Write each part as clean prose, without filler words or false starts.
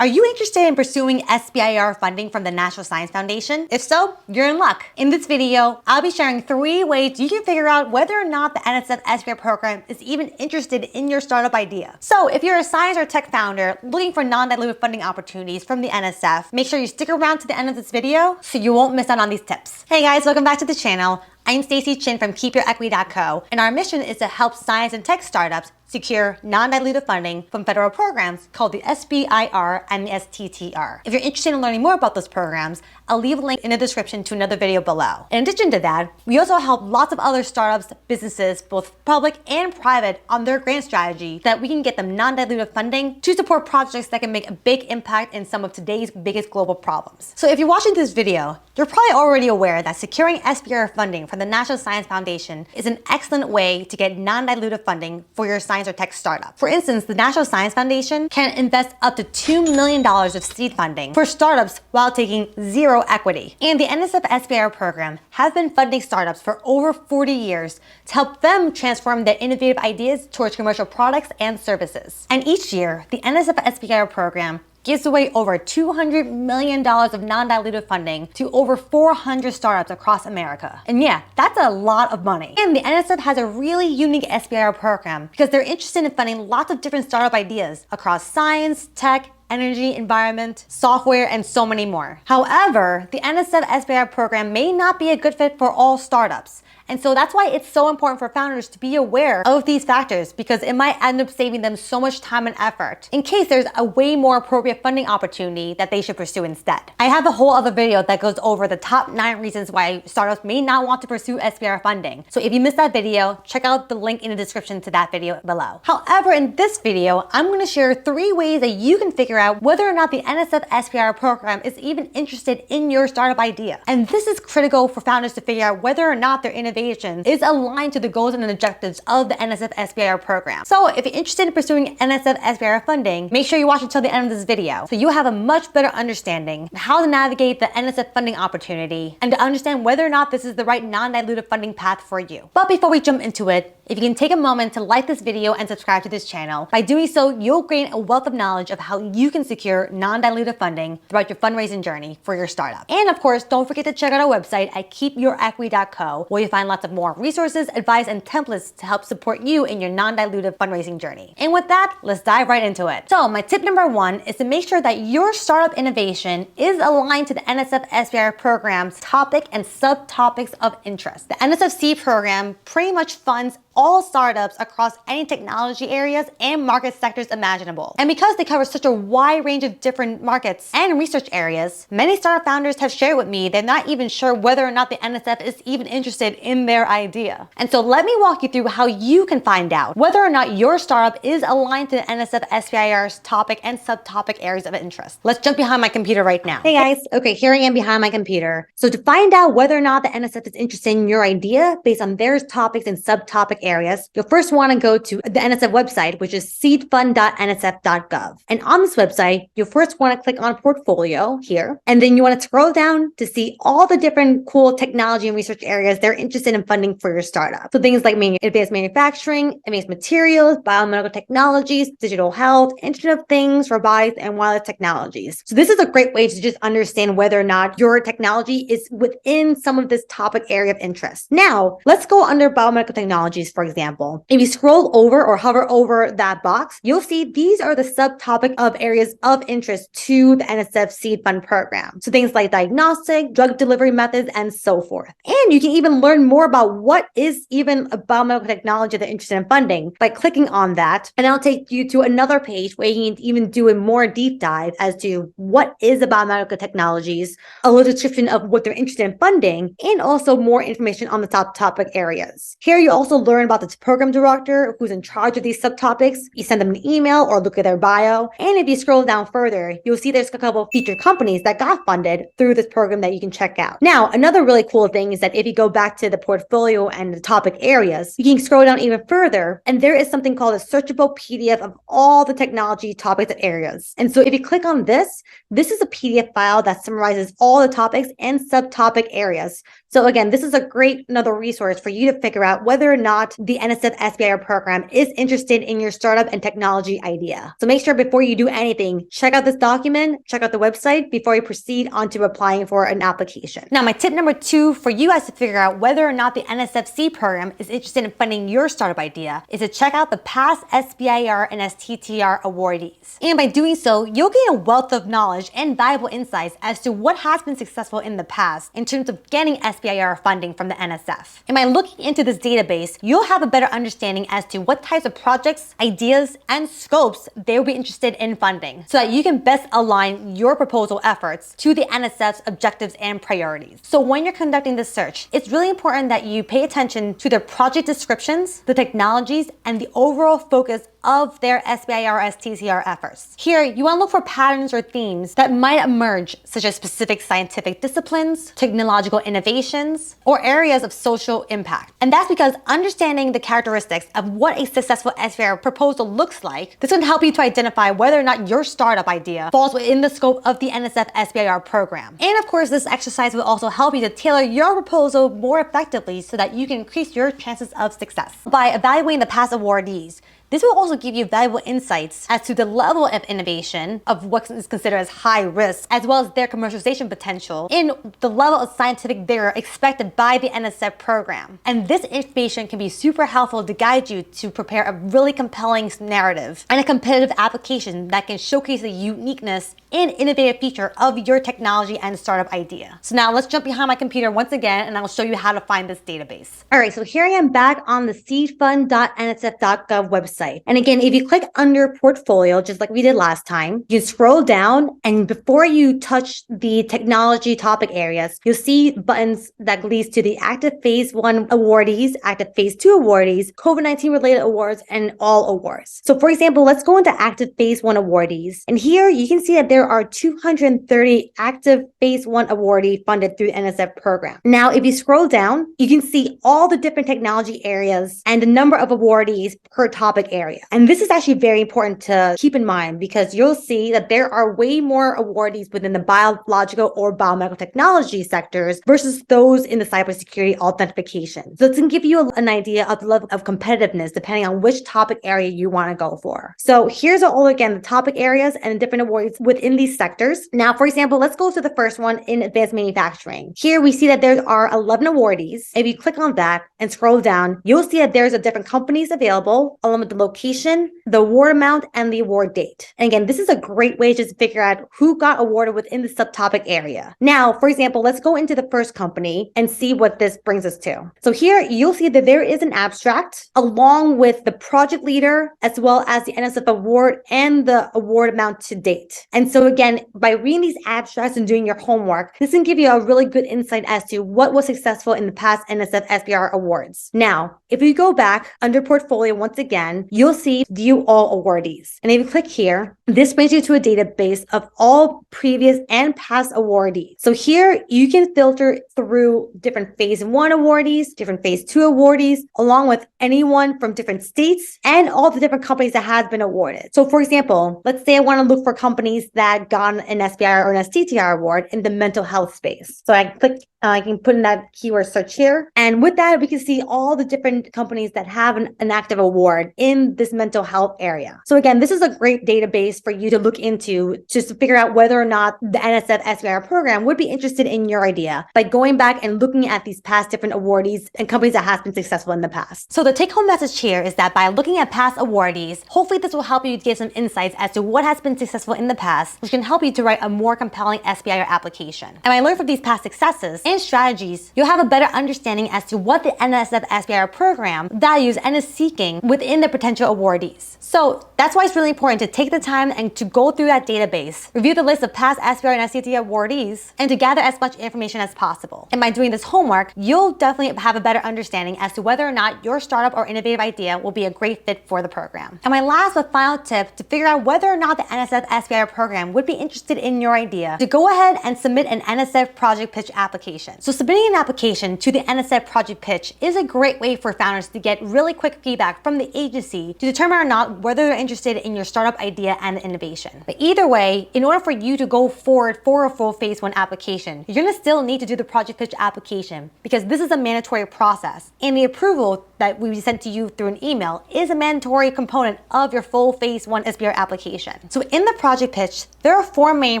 Are you interested in pursuing SBIR funding from the National Science Foundation? If so, you're in luck. In this video, I'll be sharing 3 ways you can figure out whether or not the NSF SBIR program is even interested in your startup idea. So if you're a science or tech founder looking for non-dilutive funding opportunities from the NSF, make sure you stick around to the end of this video so you won't miss out on these tips. Hey guys, welcome back to the channel. I'm Stacy Chin from KeepYourEquity.co, and our mission is to help science and tech startups secure non-dilutive funding from federal programs called the SBIR and the STTR. If you're interested in learning more about those programs, I'll leave a link in the description to another video below. In addition to that, we also help lots of other startups, businesses, both public and private, on their grant strategy that we can get them non-dilutive funding to support projects that can make a big impact in some of today's biggest global problems. So if you're watching this video, you're probably already aware that securing SBIR funding from the National Science Foundation is an excellent way to get non-dilutive funding for your science or tech startup. For instance, the National Science Foundation can invest up to $2 million of seed funding for startups while taking zero equity. And the NSF SBIR program has been funding startups for over 40 years to help them transform their innovative ideas towards commercial products and services. And each year, the NSF SBIR program gives away over $200 million of non-dilutive funding to over 400 startups across America. And yeah, that's a lot of money. And the NSF has a really unique SBIR program because they're interested in funding lots of different startup ideas across science, tech, energy, environment, software, and so many more. However, the NSF SBIR program may not be a good fit for all startups. And so that's why it's so important for founders to be aware of these factors, because it might end up saving them so much time and effort in case there's a way more appropriate funding opportunity that they should pursue instead. I have a whole other video that goes over the top 9 reasons why startups may not want to pursue SBIR funding. So if you missed that video, check out the link in the description to that video below. However, in this video, I'm going to share 3 ways that you can figure out whether or not the NSF SBIR program is even interested in your startup idea. And this is critical for founders to figure out whether or not their innovation is aligned to the goals and objectives of the NSF SBIR program. So if you're interested in pursuing NSF SBIR funding, make sure you watch until the end of this video so you have a much better understanding of how to navigate the NSF funding opportunity and to understand whether or not this is the right non-dilutive funding path for you. But before we jump into it, if you can take a moment to like this video and subscribe to this channel, by doing so, you'll gain a wealth of knowledge of how you can secure non-dilutive funding throughout your fundraising journey for your startup. And of course, don't forget to check out our website at KeepYourEquity.co, where you'll find lots of more resources, advice, and templates to help support you in your non-dilutive fundraising journey. And with that, let's dive right into it. So my tip number 1 is to make sure that your startup innovation is aligned to the NSF SBIR program's topic and subtopics of interest. The NSF Seed program pretty much funds all startups across any technology areas and market sectors imaginable. And because they cover such a wide range of different markets and research areas, many startup founders have shared with me they're not even sure whether or not the NSF is even interested in their idea. And so let me walk you through how you can find out whether or not your startup is aligned to the NSF SBIR's topic and subtopic areas of interest. Let's jump behind my computer right now. Hey guys, okay, here I am behind my computer. So to find out whether or not the NSF is interested in your idea based on their topics and subtopic areas, you'll first want to go to the NSF website, which is seedfund.nsf.gov. And on this website, you'll first want to click on portfolio here, and then you want to scroll down to see all the different cool technology and research areas they're interested in funding for your startup. So things like advanced manufacturing, advanced materials, biomedical technologies, digital health, Internet of Things, robotics, and wireless technologies. So this is a great way to just understand whether or not your technology is within some of this topic area of interest. Now, let's go under biomedical technologies, for example. If you scroll over or hover over that box, you'll see these are the subtopic of areas of interest to the NSF Seed Fund program. So things like diagnostic, drug delivery methods, and so forth. And you can even learn more about what is even a biomedical technology they're interested in funding by clicking on that. And that'll take you to another page where you can even do a more deep dive as to what is a biomedical technologies, a little description of what they're interested in funding, and also more information on the top topic areas. Here you also learn about the program director who's in charge of these subtopics. You send them an email or look at their bio. And if you scroll down further, you'll see there's a couple of featured companies that got funded through this program that you can check out. Now, another really cool thing is that if you go back to the portfolio and the topic areas, you can scroll down even further, and there is something called a searchable PDF of all the technology topics and areas. And so if you click on this is a PDF file that summarizes all the topics and subtopic areas. So again, this is a great another resource for you to figure out whether or not not the NSF SBIR program is interested in your startup and technology idea. So make sure before you do anything, check out this document, check out the website before you proceed onto applying for an application. Now, my tip number 2 for you guys to figure out whether or not the NSFC program is interested in funding your startup idea is to check out the past SBIR and STTR awardees. And by doing so, you'll gain a wealth of knowledge and valuable insights as to what has been successful in the past in terms of getting SBIR funding from the NSF. And by looking into this database, you'll have a better understanding as to what types of projects, ideas, and scopes they will be interested in funding so that you can best align your proposal efforts to the NSF's objectives and priorities. So when you're conducting this search, it's really important that you pay attention to their project descriptions, the technologies, and the overall focus of their SBIR STTR efforts. Here, you want to look for patterns or themes that might emerge, such as specific scientific disciplines, technological innovations, or areas of social impact. And that's because understanding the characteristics of what a successful SBIR proposal looks like, this can help you to identify whether or not your startup idea falls within the scope of the NSF SBIR program. And of course, this exercise will also help you to tailor your proposal more effectively so that you can increase your chances of success. By evaluating the past awardees, this will also give you valuable insights as to the level of innovation of what is considered as high risk, as well as their commercialization potential in the level of scientific vigor expected by the NSF program. And this information can be super helpful to guide you to prepare a really compelling narrative and a competitive application that can showcase the uniqueness and innovative feature of your technology and startup idea. So now let's jump behind my computer once again and I'll show you how to find this database. All right, so here I am back on the seedfund.nsf.gov website. And again, if you click under portfolio, just like we did last time, you scroll down and before you touch the technology topic areas, you'll see buttons that leads to the active phase 1 awardees, active phase 2 awardees, COVID-19 related awards, and all awards. So for example, let's go into active phase 1 awardees. And here you can see that there are 230 active phase 1 awardee funded through the NSF program. Now, if you scroll down, you can see all the different technology areas and the number of awardees per topic area. And this is actually very important to keep in mind because you'll see that there are way more awardees within the biological or biomedical technology sectors versus those in the cybersecurity authentication. So it's going to give you an idea of the level of competitiveness depending on which topic area you want to go for. So here's all again the topic areas and the different awards within these sectors. Now, for example, let's go to the first one in advanced manufacturing. Here we see that there are 11 awardees. If you click on that and scroll down, you'll see that there's a different companies available along with the location, the award amount, and the award date. And again, this is a great way to just figure out who got awarded within the subtopic area. Now, for example, let's go into the first company and see what this brings us to. So here you'll see that there is an abstract along with the project leader as well as the NSF award and the award amount to date. And so again, by reading these abstracts and doing your homework, this can give you a really good insight as to what was successful in the past NSF SBIR awards. Now, if you go back under portfolio once again, you'll see view all awardees. And if you click here, this brings you to a database of all previous and past awardees. So here you can filter through different phase 1 awardees, different phase 2 awardees, along with anyone from different states and all the different companies that has been awarded. So for example, let's say I want to look for companies that got an SBIR or an STTR award in the mental health space. So I can put in that keyword search here. And with that, we can see all the different companies that have an active award in this mental health area. So again, this is a great database for you to look into just to figure out whether or not the NSF SBIR program would be interested in your idea by going back and looking at these past different awardees and companies that have been successful in the past. So the take-home message here is that by looking at past awardees, hopefully this will help you get some insights as to what has been successful in the past, which can help you to write a more compelling SBIR application. And by learning from these past successes and strategies, you'll have a better understanding as to what the NSF SBIR program values and is seeking within the potential awardees. So that's why it's really important to take the time and to go through that database, review the list of past SBIR and STTR awardees, and to gather as much information as possible. And by doing this homework, you'll definitely have a better understanding as to whether or not your startup or innovative idea will be a great fit for the program. And my last but final tip to figure out whether or not the NSF SBIR program would be interested in your idea, to go ahead and submit an NSF project pitch application. So submitting an application to the NSF project pitch is a great way for founders to get really quick feedback from the agency to determine or not whether they're interested in your startup idea and innovation. But either way, in order for you to go forward for a full phase 1 application, you're gonna still need to do the project pitch application because this is a mandatory process. And the approval that we sent to you through an email is a mandatory component of your full Phase 1 SBIR application. So in the project pitch, there are 4 main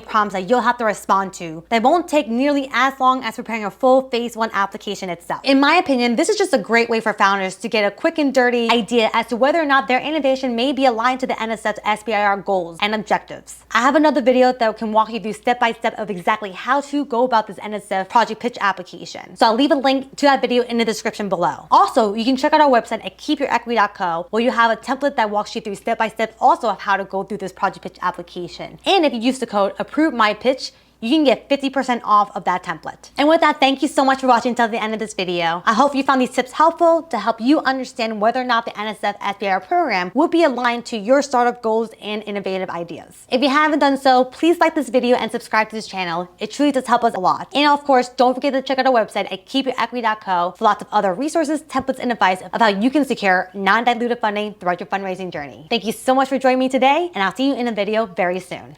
prompts that you'll have to respond to that won't take nearly as long as preparing a full Phase 1 application itself. In my opinion, this is just a great way for founders to get a quick and dirty idea as to whether or not their innovation may be aligned to the NSF SBIR goals and objectives. I have another video that can walk you through step-by-step of exactly how to go about this NSF project pitch application. So I'll leave a link to that video in the description below. Also, you can check out our website at keepyourequity.co, where you have a template that walks you through step-by-step also of how to go through this project pitch application. And if you use the code ApproveMyPitch, you can get 50% off of that template. And with that, thank you so much for watching until the end of this video. I hope you found these tips helpful to help you understand whether or not the NSF SBIR program will be aligned to your startup goals and innovative ideas. If you haven't done so, please like this video and subscribe to this channel. It truly does help us a lot. And of course, don't forget to check out our website at keepyourequity.co for lots of other resources, templates, and advice of how you can secure non-dilutive funding throughout your fundraising journey. Thank you so much for joining me today, and I'll see you in a video very soon.